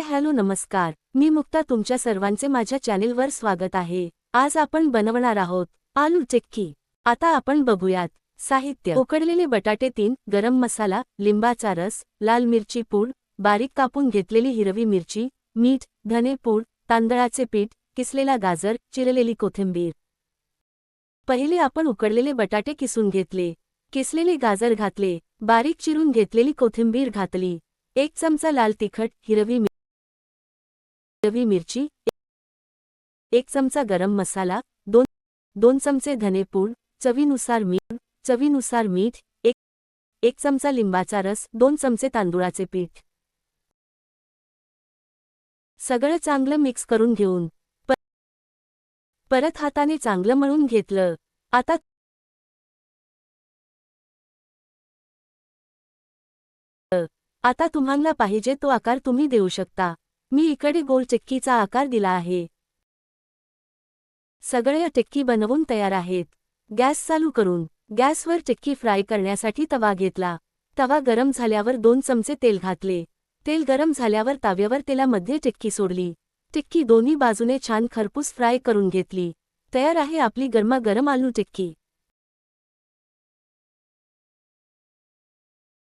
Hello नमस्कार, मी मुक्ता, तुमच्या सर्वांचे माझ्या चॅनेलवर स्वागत आहे। आज आपण बनवणार आहोत आलू टिक्की। आता आपण बघूयात साहित्य। उकडलेले बटाटे 3, गरम मसाला, लिंबाचा रस, लाल मिरची पूड, बारीक कापून घेतलेली हिरवी मिरची, मीठ, धने पूड, तांदळाचे पीठ, किसलेला गाजर, चिरलेली कोथिंबीर। पहिले आपण उकडलेले बटाटे किसून घेतले, किसलेले गाजर घातले, बारीक चिरून घेतलेली कोथिंबीर घातली, 1 चमचा लाल तिखट, हिरवी मिरची, 1 चमचा गरम मसाला, 2 चमचे धनेपूड, चवीनुसार मीठ, 1 चमचा लिंबाचा रस, 2 चमचे तांदूळाचे पीठ। सगळं चांगलं मिक्स करून घेऊन परत हाताने चांगलं मळून घेतलं। आता तुम्हाला पाहिजे तो आकार तुम्ही देऊ शकता। मी इकडे गोल टिक्कीचा आकार दिला आहे। सगळ्या टिक्की बनवून तयार आहेत। गॅस चालू करून गॅसवर टिक्की फ्राय करण्यासाठी तवा घेतला। तवा गरम झाल्यावर 2 चमचे तेल घातले। तेल गरम झाल्यावर ताव्यावर तेलामध्ये टिक्की सोडली। टिक्की दोन्ही बाजूने छान खरपूस फ्राय करून घेतली। तयार आहे आपली गरमागरम आलू टिक्की।